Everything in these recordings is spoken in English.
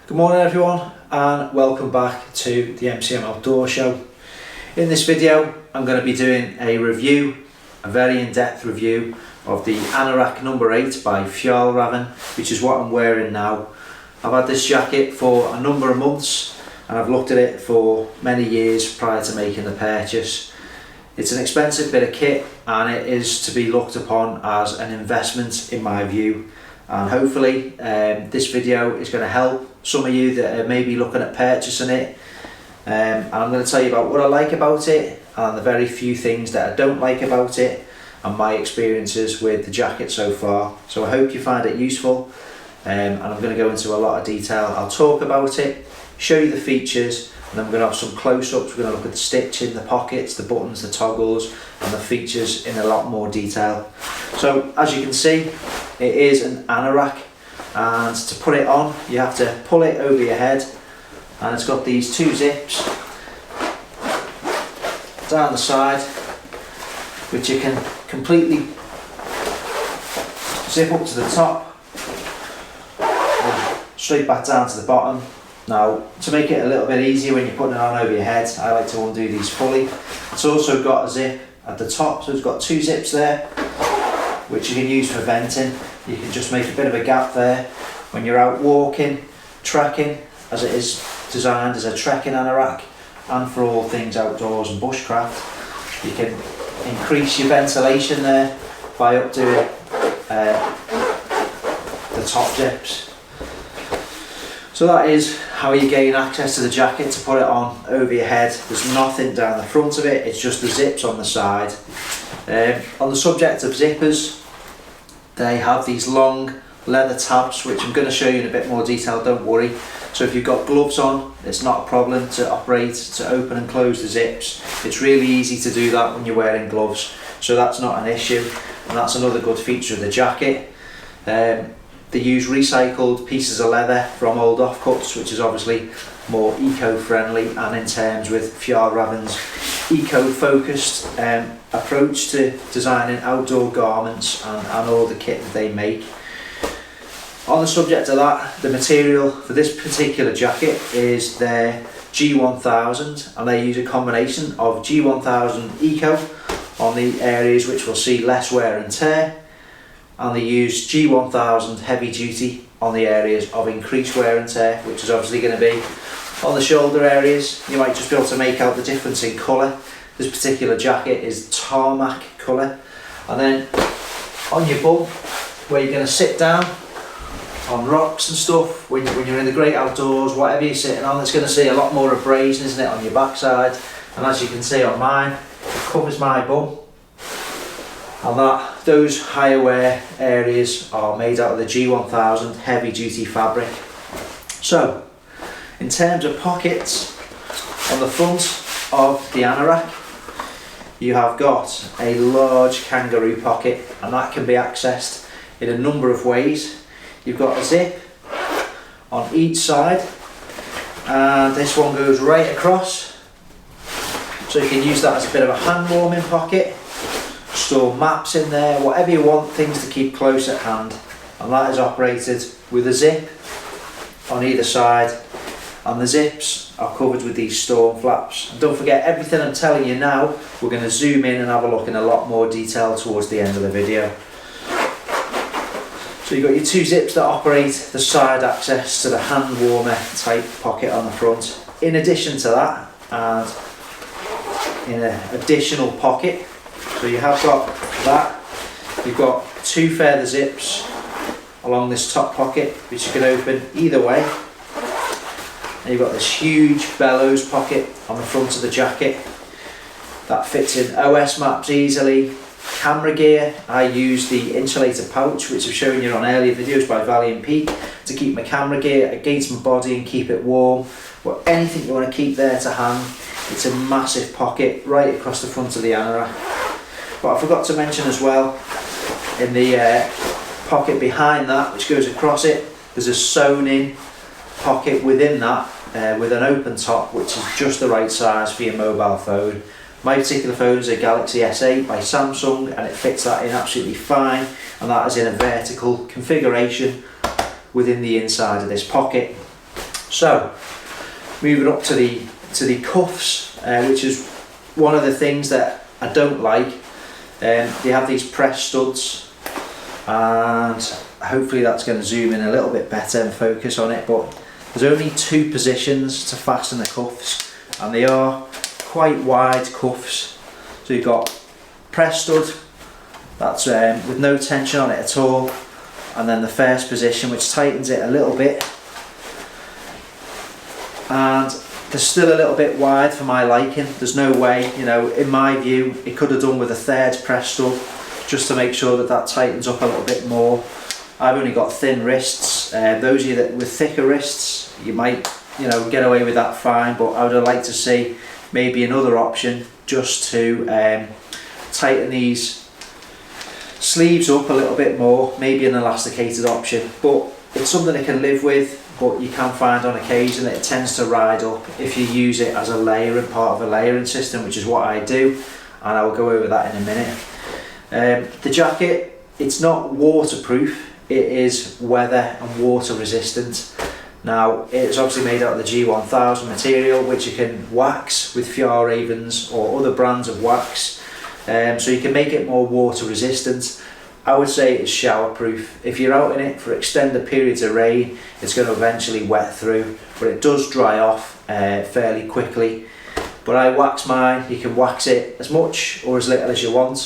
Good morning everyone and welcome back to the MCM Outdoor Show. In this video I'm going to be doing a review, a very in-depth review of the Anorak No. 8 by Fjallraven, which is what I'm wearing now. I've had this jacket for a number of months and I've looked at it for many years prior to making the purchase. It's an expensive bit of kit and it is to be looked upon as an investment in my view, and hopefully this video is going to help some of you that are maybe looking at purchasing it, and I'm going to tell you about what I like about it and the very few things that I don't like about it and my experiences with the jacket so far. So I hope you find it useful, and I'm going to go into a lot of detail. I'll talk about it, show you the features, and then we're going to have some close-ups. We're going to look at the stitching, the pockets, the buttons, the toggles and the features in a lot more detail. So as you can see, it is an anorak, and to put it on you have to pull it over your head, and it's got these two zips down the side which you can completely zip up to the top and straight back down to the bottom. Now, to make it a little bit easier when you're putting it on over your head, I like to undo these fully. It's also got a zip at the top, so it's got two zips there which you can use for venting. You can just make a bit of a gap there when you're out walking, trekking, as it is designed as a trekking anorak, and for all things outdoors and bushcraft. You can increase your ventilation there by updoing the top zips. So that is how you gain access to the jacket to put it on over your head. There's nothing down the front of it, it's just the zips on the side. On the subject of zippers, they have these long leather tabs which I'm going to show you in a bit more detail, don't worry. So if you've got gloves on, it's not a problem to operate, to open and close the zips. It's really easy to do that when you're wearing gloves, so that's not an issue, and that's another good feature of the jacket. They use recycled pieces of leather from old offcuts, which is obviously more eco-friendly, and in terms with Fjallraven's eco-focused approach to designing outdoor garments and all the kit that they make. On the subject of that, the material for this particular jacket is their G1000, and they use a combination of G1000 Eco on the areas which will see less wear and tear, and they use G1000 Heavy Duty on the areas of increased wear and tear, which is obviously going to be on the shoulder areas. You might just be able to make out the difference in colour. This particular jacket is Tarmac colour. And then on your bum, where you're going to sit down on rocks and stuff, when you're in the great outdoors, whatever you're sitting on, it's going to see a lot more abrasion, isn't it, on your backside. And as you can see on mine, it covers my bum, and those higher wear areas are made out of the G1000 heavy duty fabric. So in terms of pockets, on the front of the anorak you have got a large kangaroo pocket, and that can be accessed in a number of ways. You've got a zip on each side, and this one goes right across, so you can use that as a bit of a hand warming pocket, store maps in there, whatever you want, things to keep close at hand. And that is operated with a zip on either side, and the zips are covered with these storm flaps. And don't forget, everything I'm telling you now, we're going to zoom in and have a look in a lot more detail towards the end of the video. So you've got your two zips that operate the side access to the hand warmer type pocket on the front. In addition to that, and in an additional pocket, so you have got that, you've got two further zips along this top pocket which you can open either way, and you've got this huge bellows pocket on the front of the jacket that fits in OS maps easily, camera gear. I use the insulator pouch which I've shown you on earlier videos by Valiant Peak to keep my camera gear against my body and keep it warm. Or anything you want to keep there to hand, it's a massive pocket right across the front of the anorak. But I forgot to mention as well, in the pocket behind that which goes across it, there's a sewn in pocket within that with an open top which is just the right size for your mobile phone. My particular phone is a Galaxy S8 by Samsung, and it fits that in absolutely fine, and that is in a vertical configuration within the inside of this pocket. So moving up to the cuffs, which is one of the things that I don't like. They have these press studs, and hopefully that's going to zoom in a little bit better and focus on it, but there's only 2 positions to fasten the cuffs, and they are quite wide cuffs. So you've got press stud, that's with no tension on it at all, and then the first position, which tightens it a little bit, and they're still a little bit wide for my liking. There's no way, you know, in my view, it could have done with a 3rd press stud, just to make sure that that tightens up a little bit more. I've only got thin wrists. Those of you that with thicker wrists, you might, you know, get away with that fine, but I would have liked to see maybe another option just to tighten these sleeves up a little bit more, maybe an elasticated option, but it's something I can live with. But you can find on occasion that it tends to ride up if you use it as a layering part of a layering system, which is what I do, and I will go over that in a minute. The jacket, it's not waterproof, it is weather and water resistant. Now it's obviously made out of the G1000 material, which you can wax with Fjallravens or other brands of wax, so you can make it more water resistant. I would say it's shower proof. If you're out in it for extended periods of rain, it's going to eventually wet through, but it does dry off fairly quickly. But I wax mine. You can wax it as much or as little as you want.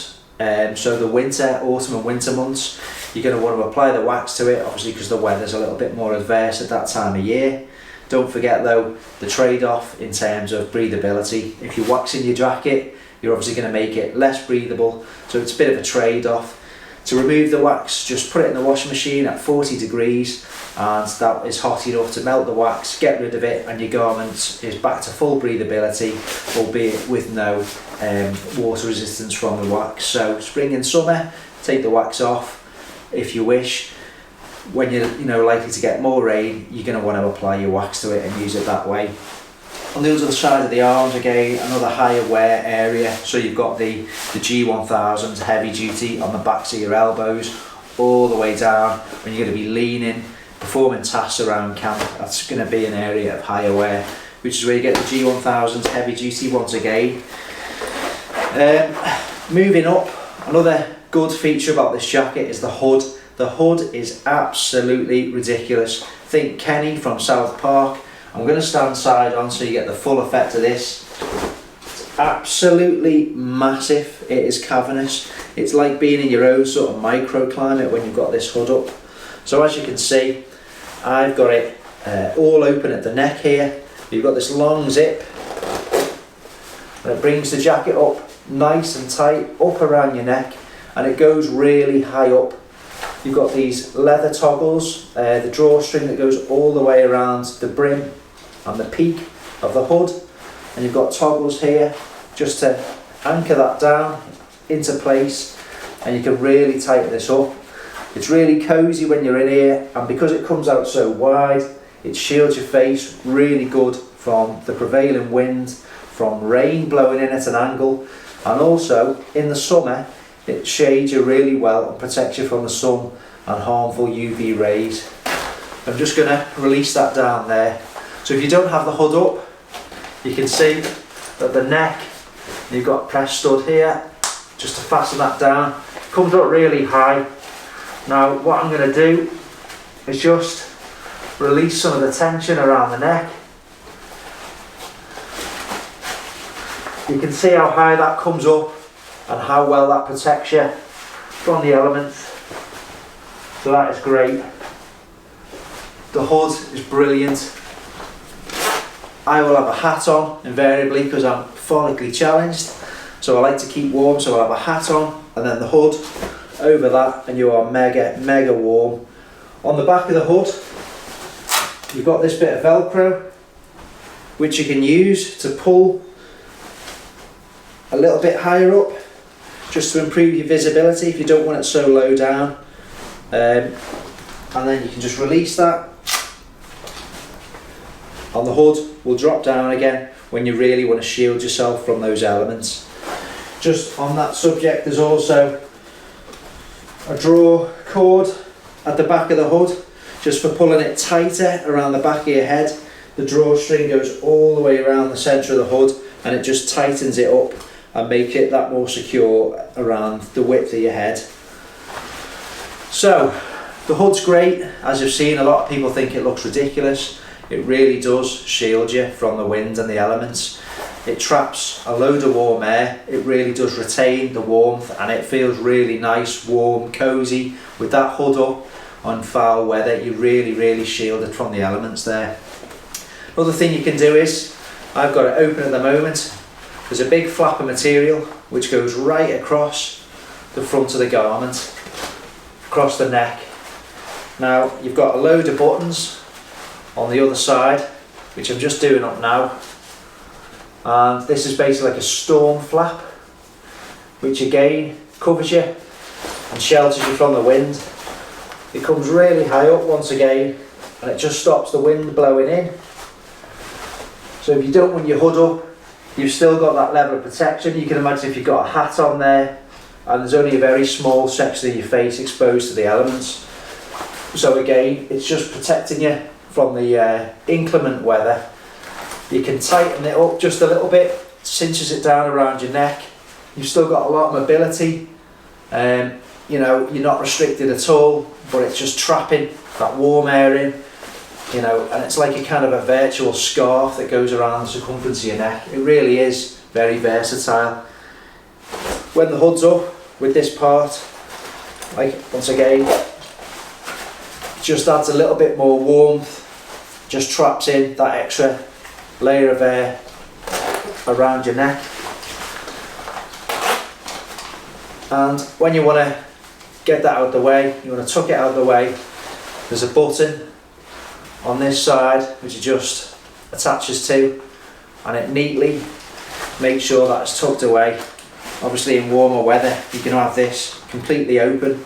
So the winter, autumn and winter months, you're going to want to apply the wax to it, obviously because the weather's a little bit more adverse at that time of year. Don't forget though, the trade-off in terms of breathability. If you're waxing your jacket, you're obviously going to make it less breathable, so it's a bit of a trade-off. To remove the wax, just put it in the washing machine at 40 degrees, and that is hot enough to melt the wax, get rid of it, and your garment is back to full breathability, albeit with no water resistance from the wax. So spring and summer, take the wax off if you wish. When you're likely to get more rain, you're going to want to apply your wax to it and use it that way. On the other side of the arms, again, another higher wear area. So you've got the G1000 heavy duty on the backs of your elbows, all the way down when you're going to be leaning, performing tasks around camp. That's going to be an area of higher wear, which is where you get the G1000 heavy duty once again. Moving up, another good feature about this jacket is the hood. The hood is absolutely ridiculous. Think Kenny from South Park. I'm going to stand side on so you get the full effect of this. It's absolutely massive. It is cavernous. It's like being in your own sort of microclimate when you've got this hood up. So as you can see, I've got it all open at the neck here. You've got this long zip, and it brings the jacket up nice and tight up around your neck, and it goes really high up. You've got these leather toggles, the drawstring that goes all the way around the brim and the peak of the hood, and you've got toggles here just to anchor that down into place, and you can really tighten this up. It's really cozy when you're in here, and because it comes out so wide, it shields your face really good from the prevailing wind, from rain blowing in at an angle, and also in the summer it shades you really well and protects you from the sun and harmful UV rays. I'm just going to release that down there. So if you don't have the hood up, you can see that the neck, you've got a press stud here just to fasten that down. It comes up really high. Now what I'm going to do is just release some of the tension around the neck. You can see how high that comes up and how well that protects you from the elements. So that is great. The hood is brilliant. I will have a hat on invariably because I'm follically challenged, so I like to keep warm, so I'll have a hat on and then the hood over that, and you are mega warm. On the back of the hood you've got this bit of Velcro which you can use to pull a little bit higher up just to improve your visibility if you don't want it so low down, and then you can just release that, and the hood will drop down again when you really want to shield yourself from those elements. Just on that subject, there's also a draw cord at the back of the hood just for pulling it tighter around the back of your head, The drawstring goes all the way around the centre of the hood, and it just tightens it up and make it that more secure around the width of your head. So the hood's great. As you've seen, a lot of people think it looks ridiculous. It really does shield you from the wind and the elements. It traps a load of warm air. It really does retain the warmth, and it feels really nice, warm, cosy. With that hood up on foul weather, you really shield it from the elements there. Another thing you can do is, I've got it open at the moment, there's a big flap of material which goes right across the front of the garment, across the neck. Now you've got a load of buttons on the other side, which I'm just doing up now, and this is basically like a storm flap, which again covers you and shelters you from the wind. It comes really high up once again, and it just stops the wind blowing in. So if you don't want your hood up, you've still got that level of protection. You can imagine if you've got a hat on there and there's only a very small section of your face exposed to the elements. So again, it's just protecting you from the inclement weather. You can tighten it up just a little bit, cinches it down around your neck. You've still got a lot of mobility. You know, you're not restricted at all, but it's just trapping that warm air in. You know, and it's like a kind of a virtual scarf that goes around the circumference of your neck. It really is very versatile. When the hood's up with this part, like once again, it just adds a little bit more warmth, just traps in that extra layer of air around your neck. And when you want to get that out of the way, you want to tuck it out of the way, there's a button on this side which it just attaches to, and it neatly makes sure that it's tucked away. Obviously in warmer weather you can have this completely open.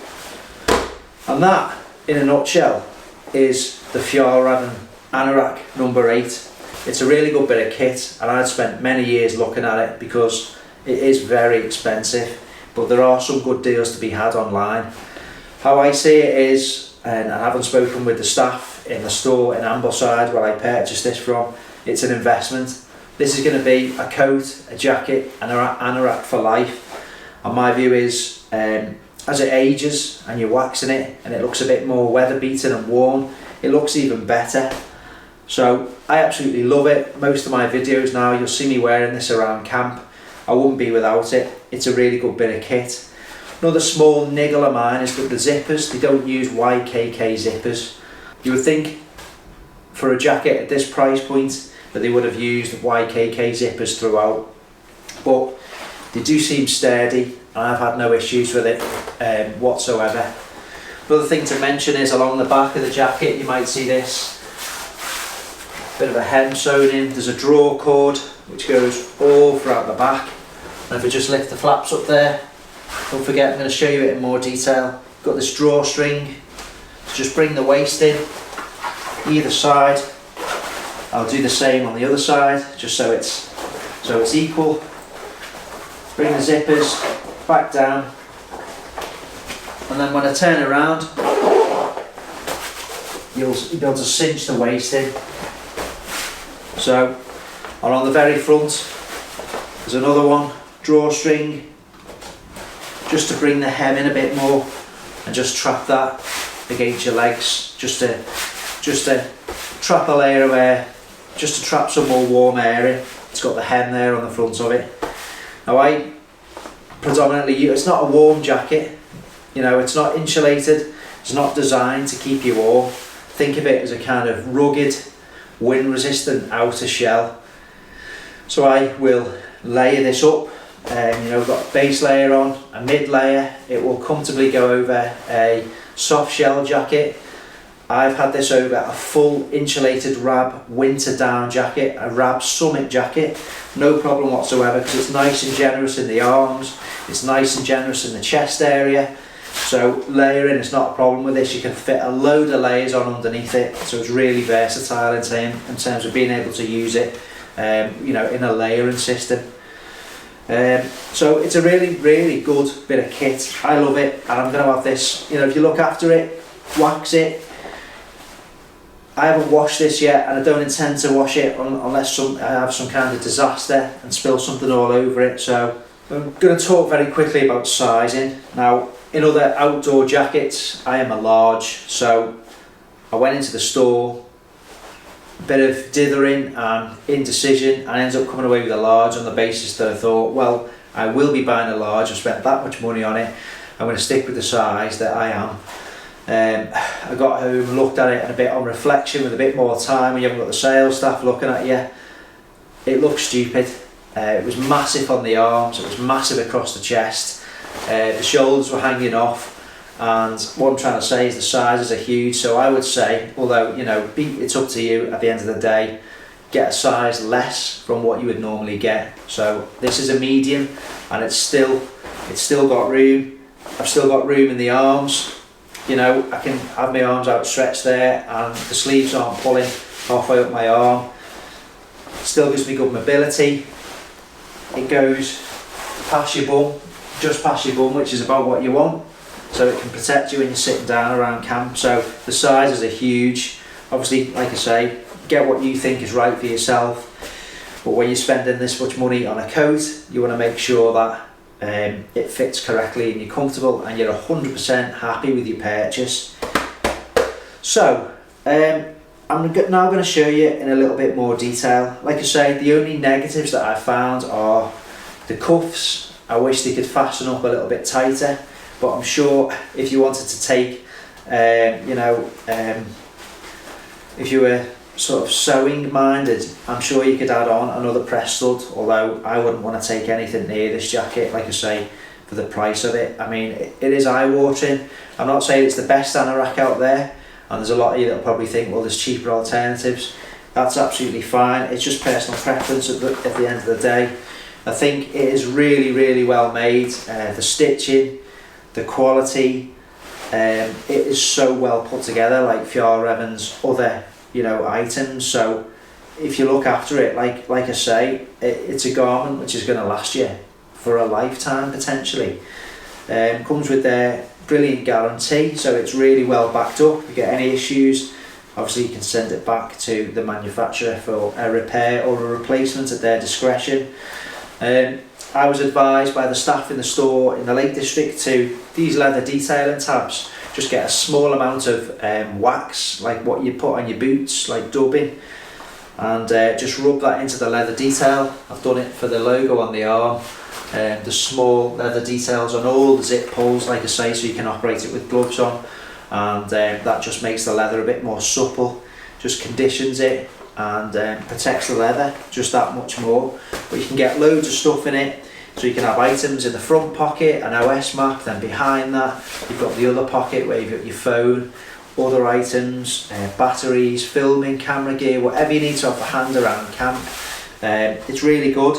And that, in a nutshell, is the Fjallraven Anorak No. 8. It's a really good bit of kit, and I'd spent many years looking at it because it is very expensive, but there are some good deals to be had online. How I see it is, and I haven't spoken with the staff in the store in Ambleside where I purchased this from, it's an investment. This is going to be a coat, a jacket, and an anorak for life. And my view is, as it ages and you're waxing it and it looks a bit more weather beaten and warm, it looks even better. So I absolutely love it. Most of my videos now, you'll see me wearing this around camp. I wouldn't be without it. It's a really good bit of kit. Another small niggle of mine is that the zippers, they don't use YKK zippers. You would think for a jacket at this price point that they would have used YKK zippers throughout, but they do seem sturdy and I've had no issues with it whatsoever. Another thing to mention is along the back of the jacket you might see this bit of a hem sewn in. There's a drawcord which goes all throughout the back, and if I just lift the flaps up there, don't forget I'm going to show you it in more detail. Got this drawstring to just bring the waist in either side. I'll do the same on the other side just so it's equal. Bring the zippers back down, and then when I turn around you'll be able to cinch the waist in. So, and on the very front there's another one, drawstring, just to bring the hem in a bit more and just trap that against your legs, just to trap a layer of air, just to trap some more warm air in. It's got the hem there on the front of it. Now I predominantly use, it's not a warm jacket, you know, it's not insulated, it's not designed to keep you warm. Think of it as a kind of rugged, wind resistant outer shell. So I will layer this up, you know, we've got a base layer on, a mid layer, it will comfortably go over a soft shell jacket. I've had this over a full insulated Rab winter down jacket, a Rab summit jacket, no problem whatsoever, because it's nice and generous in the arms, it's nice and generous in the chest area. So layering is not a problem with this. You can fit a load of layers on underneath it, so it's really versatile in terms of being able to use it, you know, in a layering system. So it's a really good bit of kit. I love it, and I'm going to have this, you know, if you look after it, wax it, I haven't washed this yet, and I don't intend to wash it unless I have some kind of disaster and spill something all over it. So I'm going to talk very quickly about sizing. Now, in other outdoor jackets, I am a large, so I went into the store, a bit of dithering and indecision, and I ended up coming away with a large on the basis that I thought, well, I will be buying a large, I've spent that much money on it, I'm going to stick with the size that I am. I got home, looked at it, and a bit on reflection, with a bit more time when you haven't got the sales staff looking at you, it looked stupid. It was massive on the arms, it was massive across the chest, the shoulders were hanging off, and what I'm trying to say is the sizes are huge. So I would say, although, you know, it's up to you at the end of the day, get a size less from what you would normally get. So this is a medium, and it's still got room. I've still got room in the arms. You know, I can have my arms outstretched there, and the sleeves aren't pulling halfway up my arm. Still gives me good mobility. It goes past your bum, just past your bum, which is about what you want. So it can protect you when you're sitting down around camp. So the sizes are huge. Obviously, like I say, get what you think is right for yourself. But when you're spending this much money on a coat, you want to make sure that it fits correctly and you're comfortable and you're 100% happy with your purchase. So I'm now going to show you in a little bit more detail. Like I say, the only negatives that I found are the cuffs. I wish they could fasten up a little bit tighter, but I'm sure if you wanted to take if you were sort of sewing minded, I'm sure you could add on another press stud, although I wouldn't want to take anything near this jacket, like I say, for the price of it. I mean, it is eye-watering. I'm not saying it's the best anorak out there, and there's a lot of you that'll probably think, well, there's cheaper alternatives. That's absolutely fine. It's just personal preference at the end of the day. I think it is really, really well made. The stitching, the quality, it is so well put together, like Fjallraven's other, you know, items. So if you look after it, like I say, it's a garment which is going to last you for a lifetime potentially. Comes with their brilliant guarantee, so it's really well backed up. If you get any issues, obviously you can send it back to the manufacturer for a repair or a replacement at their discretion. I was advised by the staff in the store in the Lake District to these leather detailing tabs, just get a small amount of wax, like what you put on your boots, like dubbing, and just rub that into the leather detail. I've done it for the logo on the arm, the small leather details on all the zip pulls, like I say, so you can operate it with gloves on, and that just makes the leather a bit more supple, just conditions it and protects the leather just that much more. But you can get loads of stuff in it. So you can have items in the front pocket, an OS map, then behind that you've got the other pocket where you've got your phone, other items, batteries, filming, camera gear, whatever you need to have for hand around camp. It's really good.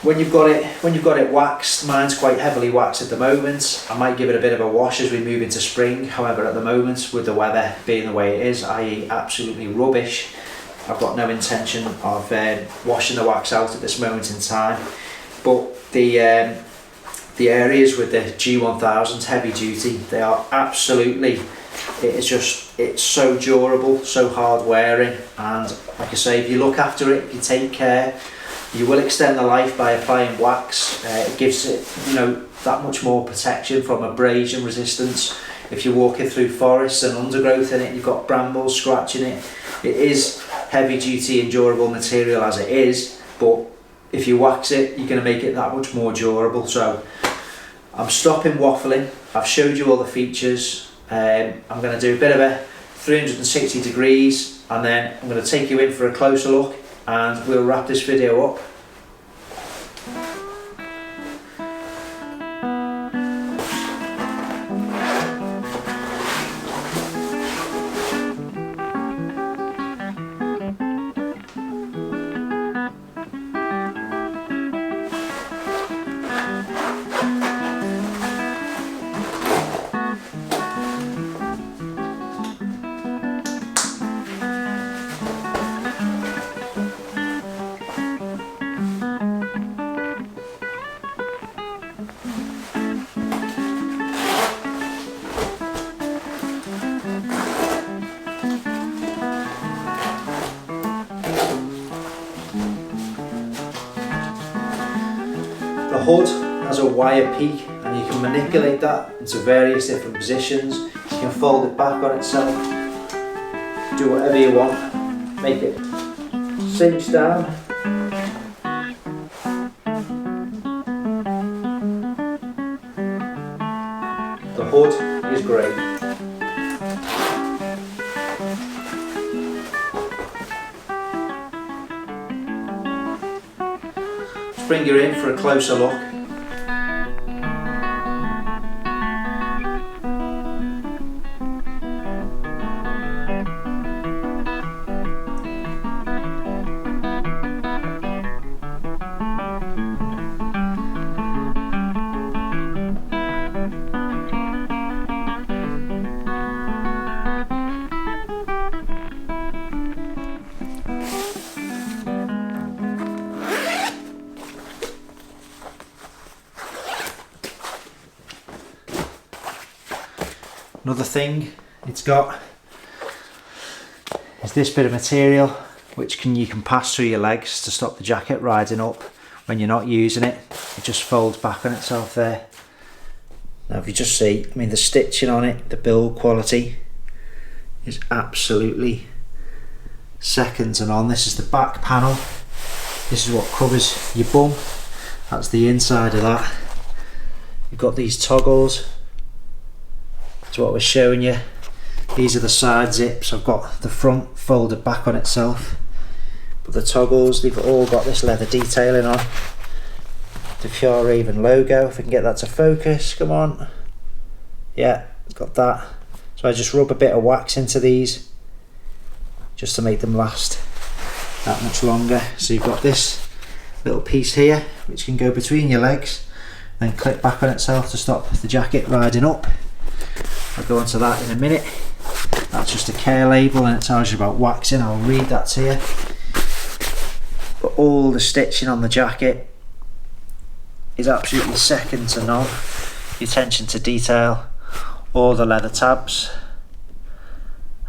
When you've got it waxed, mine's quite heavily waxed at the moment. I might give it a bit of a wash as we move into spring. However, at the moment, with the weather being the way it is, i.e. absolutely rubbish, I've got no intention of washing the wax out at this moment in time. But the areas with the G1000 heavy duty, they are absolutely, it's so durable, so hard wearing, and like I say, if you look after it, if you take care, you will extend the life by applying wax. It gives it, you know, that much more protection from abrasion resistance. If you're walking through forests and undergrowth in it, you've got brambles scratching it. It is heavy duty and durable material as it is, but if you wax it, you're going to make it that much more durable. So I'm stopping waffling. I've showed you all the features. I'm going to do a bit of a 360 degrees, and then I'm going to take you in for a closer look, and we'll wrap this video up. The hood has a wire peak and you can manipulate that into various different positions. You can fold it back on itself, do whatever you want, make it cinch down. The hood is great. Let's bring you in for a closer look. Another thing it's got is this bit of material which you can pass through your legs to stop the jacket riding up when you're not using it. It just folds back on itself there. Now if you just see, I mean the stitching on it, the build quality is absolutely second to none. This is the back panel. This is what covers your bum. That's the inside of that. You've got these toggles. That's what I was showing you. These are the side zips. I've got the front folded back on itself, but the toggles, they've all got this leather detailing on. The Fjallraven logo, if I can get that to focus, come on. Yeah, it's got that. So I just rub a bit of wax into these just to make them last that much longer. So you've got this little piece here which can go between your legs, then clip back on itself to stop the jacket riding up. I'll go on to that in a minute. That's just a care label and it tells you about waxing. I'll read that to you. But all the stitching on the jacket is absolutely second to none. The attention to detail. All the leather tabs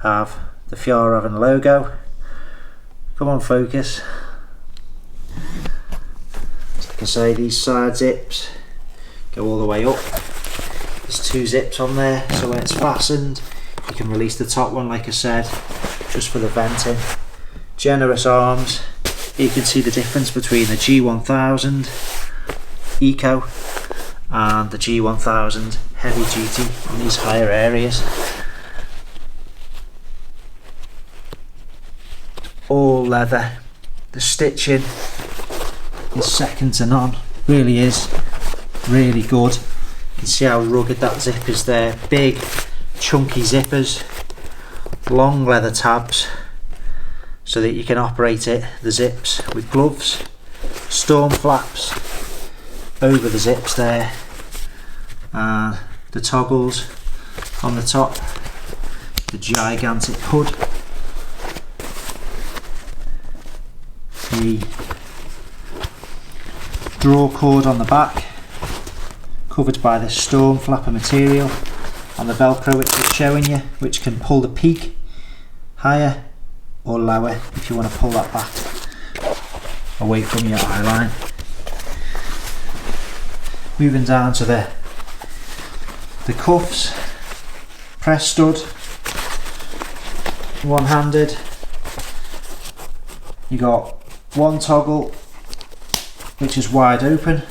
have the Fjallraven logo. Come on, focus. Like I say, these side zips go all the way up. There's two zips on there, so when it's fastened you can release the top one, like I said, just for the venting. Generous arms. You can see the difference between the G1000 Eco and the G1000 Heavy Duty in these higher areas. All leather. The stitching is second to none. Really is. Really good. You can see how rugged that zip is there. Big chunky zippers, long leather tabs so that you can operate the zips with gloves, storm flaps over the zips there, and the toggles on the top, the gigantic hood, the drawcord on the back covered by this storm flapper material, and the velcro which is showing you, which can pull the peak higher or lower if you want to pull that back away from your eye line. Moving down to the cuffs, press stud, one-handed. You got one toggle which is wide open,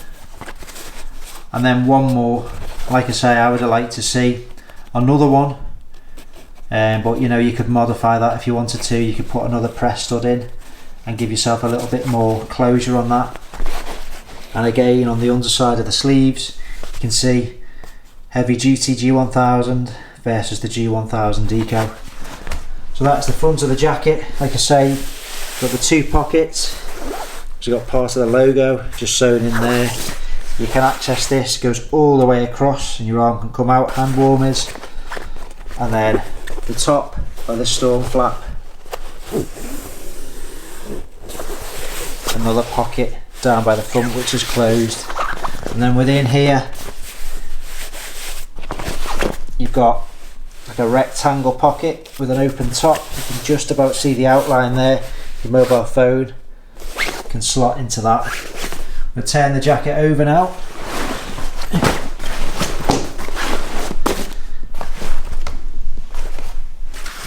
and then one more. Like I say, I would have liked to see another one, but you know, you could modify that if you wanted to. You could put another press stud in and give yourself a little bit more closure on that. And again, on the underside of the sleeves you can see heavy duty G1000 versus the G1000 Eco. So that's the front of the jacket. Like I say, got the two pockets, so you've got part of the logo just sewn in there. You can access this, goes all the way across and your arm can come out, hand warmers. And then the top of the storm flap, another pocket down by the front which is closed. And then within here you've got like a rectangle pocket with an open top. You can just about see the outline there. Your mobile phone can slot into that We'll turn the jacket over now.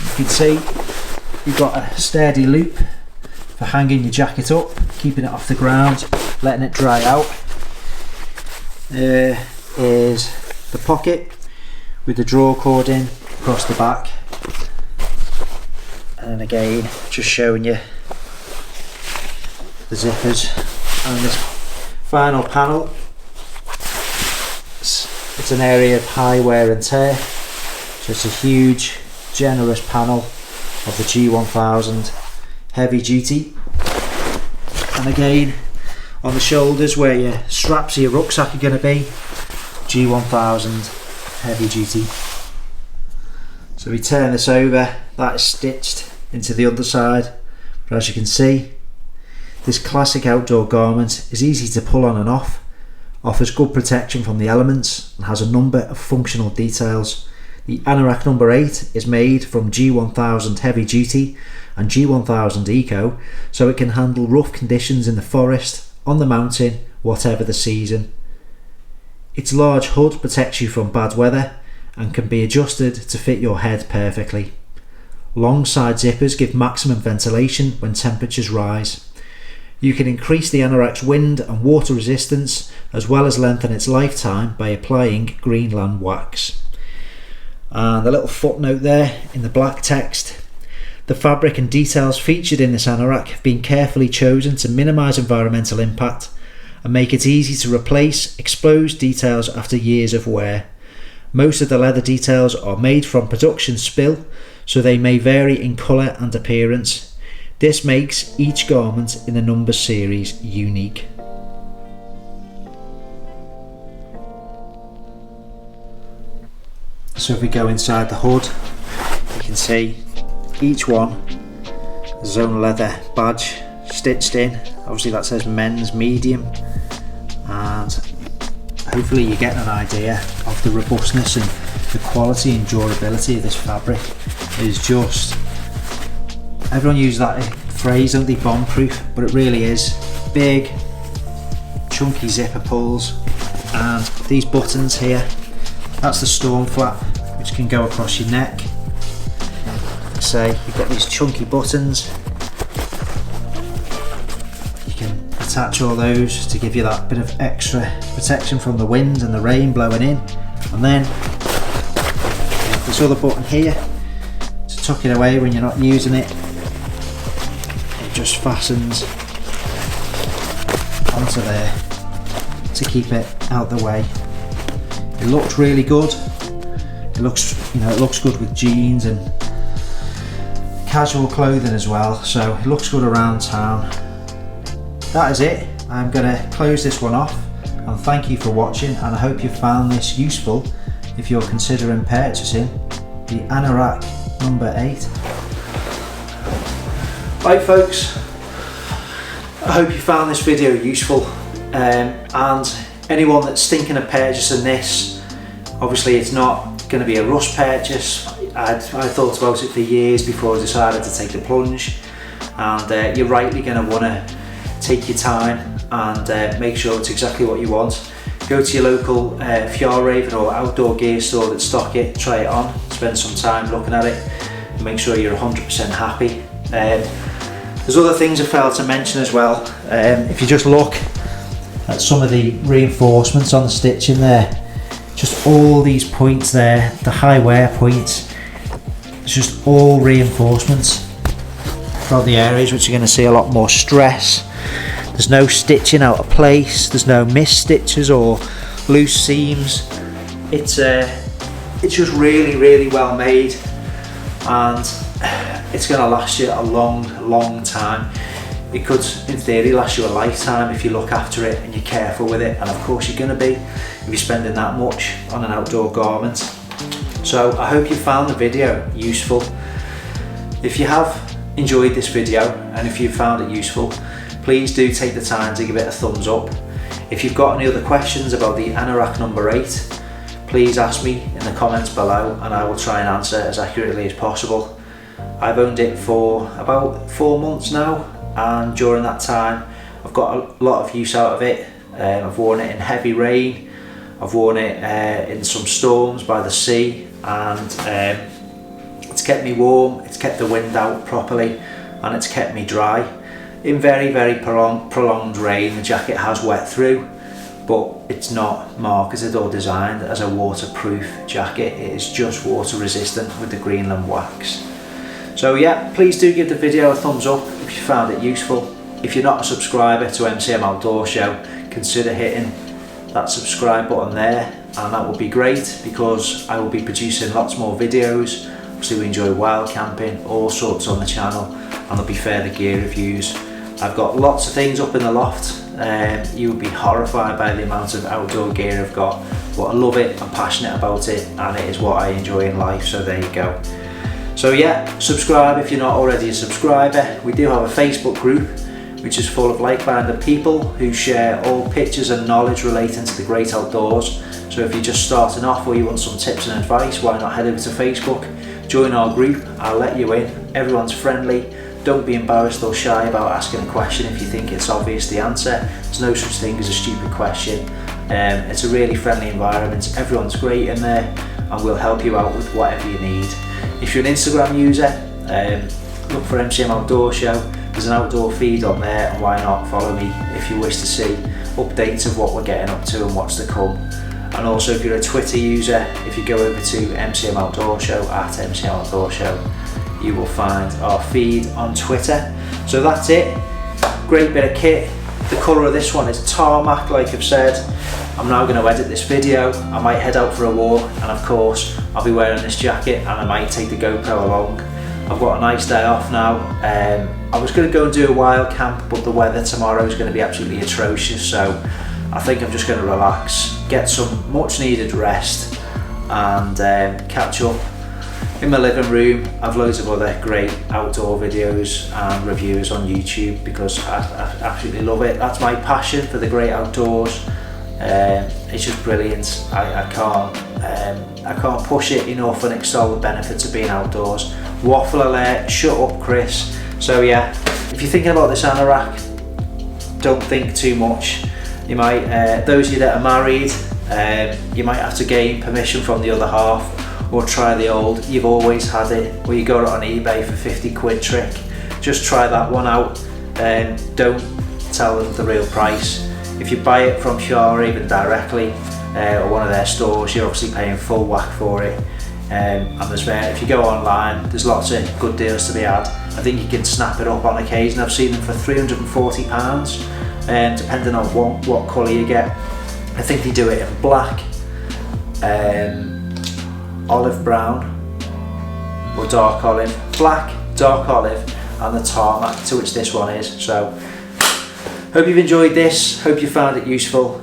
You can see you've got a sturdy loop for hanging your jacket up, keeping it off the ground, letting it dry out. There is the pocket with the drawcord in across the back, and again just showing you the zippers. And this final panel, it's an area of high wear and tear, so it's a huge generous panel of the G1000 heavy duty. And again on the shoulders where your straps of your rucksack are going to be, G1000 heavy duty. So we turn this over, that is stitched into the other side, but as you can see, this classic outdoor garment is easy to pull on and off, offers good protection from the elements, and has a number of functional details. The Anorak No. 8 is made from G1000 heavy duty and G1000 eco, so it can handle rough conditions in the forest, on the mountain, whatever the season. Its large hood protects you from bad weather and can be adjusted to fit your head perfectly. Long side zippers give maximum ventilation when temperatures rise. You can increase the Anorak's wind and water resistance as well as lengthen its lifetime by applying Greenland Wax. And a little footnote there in the black text. The fabric and details featured in this anorak have been carefully chosen to minimise environmental impact and make it easy to replace exposed details after years of wear. Most of the leather details are made from production spill, so they may vary in colour and appearance. This makes each garment in the Numbers series unique. So if we go inside the hood, you can see each one has its own leather badge stitched in. Obviously that says men's medium, and hopefully you get an idea of the robustness and the quality and durability of this fabric. It is just, everyone uses that phrase, don't they, bomb proof, but it really is. Big chunky zipper pulls, and these buttons here, that's the storm flap which can go across your neck. Like I say, you've got these chunky buttons, you can attach all those to give you that bit of extra protection from the wind and the rain blowing in. And then this other button here to tuck it away when you're not using it. It just fastens onto there to keep it out the way. It looks really good. It looks, it looks good with jeans and casual clothing as well, so it looks good around town. That is it. I'm going to close this one off, and thank you for watching, and I hope you found this useful if you're considering purchasing the Anorak No. 8. Right folks, I hope you found this video useful, and anyone that's thinking of purchasing this, obviously it's not going to be a rush purchase. I thought about it for years before I decided to take the plunge, and you're rightly going to want to take your time and make sure it's exactly what you want. Go to your local Fjallraven or outdoor gear store that stock it, try it on, spend some time looking at it and make sure you're 100% happy. There's other things I failed to mention as well. If you just look at some of the reinforcements on the stitching there, just all these points there, the high wear points, it's just all reinforcements throughout the areas which you're going to see a lot more stress. There's no stitching out of place, there's no missed stitches or loose seams. It's just really well made, and it's going to last you a long time. It could, in theory, last you a lifetime if you look after it and you're careful with it, and of course you're going to be if you're spending that much on an outdoor garment. So I hope you found the video useful. If you have enjoyed this video and if you found it useful, please do take the time to give it a thumbs up. If you've got any other questions about the Anorak No. 8, please ask me in the comments below and I will try and answer as accurately as possible. I've owned it for about 4 months now, and during that time I've got a lot of use out of it. I've worn it in heavy rain, I've worn it in some storms by the sea, and it's kept me warm, it's kept the wind out properly, and it's kept me dry. In very, very prolonged rain, the jacket has wet through, but it's not marketed or designed as a waterproof jacket. It is just water resistant with the Greenland Wax. So yeah, please do give the video a thumbs up if you found it useful. If you're not a subscriber to MCM Outdoor Show, consider hitting that subscribe button there, and that would be great, because I will be producing lots more videos. Obviously we enjoy wild camping, all sorts on the channel, and there'll be further gear reviews. I've got lots of things up in the loft. You would be horrified by the amount of outdoor gear I've got, but I love it, I'm passionate about it, and it is what I enjoy in life, so there you go. So yeah, subscribe if you're not already a subscriber. We do have a Facebook group which is full of like-minded people who share all pictures and knowledge relating to the great outdoors. So if you're just starting off or you want some tips and advice, why not head over to Facebook, join our group, I'll let you in. Everyone's friendly. Don't be embarrassed or shy about asking a question if you think it's obvious the answer. There's no such thing as a stupid question. It's a really friendly environment, everyone's great in there, and we'll help you out with whatever you need. If you're an Instagram user, look for MCM Outdoor Show. There's an outdoor feed on there, and why not follow me if you wish to see updates of what we're getting up to and what's to come. And also if you're a Twitter user, if you go over to MCM Outdoor Show, at MCM Outdoor Show, you will find our feed on Twitter. So that's it, great bit of kit. The colour of this one is Tarmac, like I've said. I'm now going to edit this video, I might head out for a walk, and of course I'll be wearing this jacket, and I might take the GoPro along. I've got a nice day off now. I was going to go and do a wild camp, but the weather tomorrow is going to be absolutely atrocious, so I think I'm just going to relax, get some much needed rest, and catch up in my living room. I've loads of other great outdoor videos and reviews on YouTube, because I absolutely love it. That's my passion for the great outdoors. It's just brilliant. I can't push it enough and extol the benefits of being outdoors. Waffle alert, shut up Chris. So yeah, if you're thinking about this anorak, don't think too much. You might, those of you that are married, you might have to gain permission from the other half, or try the old "you've always had it," or you got it on eBay for 50 quid trick. Just try that one out, don't tell them the real price. If you buy it from Fjallraven directly, or one of their stores, you're obviously paying full whack for it. And if you go online, there's lots of good deals to be had. I think you can snap it up on occasion. I've seen them for £340, depending on what colour you get. I think they do it in black, olive brown, or dark olive. Black, dark olive, and the tarmac, to which this one is. So hope you've enjoyed this, hope you found it useful.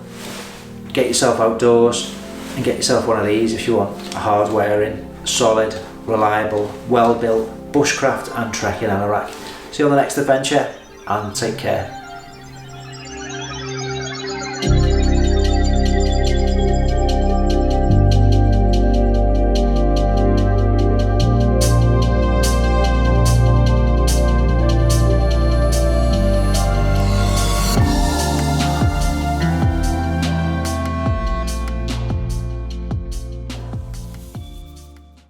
Get yourself outdoors and get yourself one of these if you want a hard wearing, solid, reliable, well built bushcraft and trekking anorak. See you on the next adventure, and take care.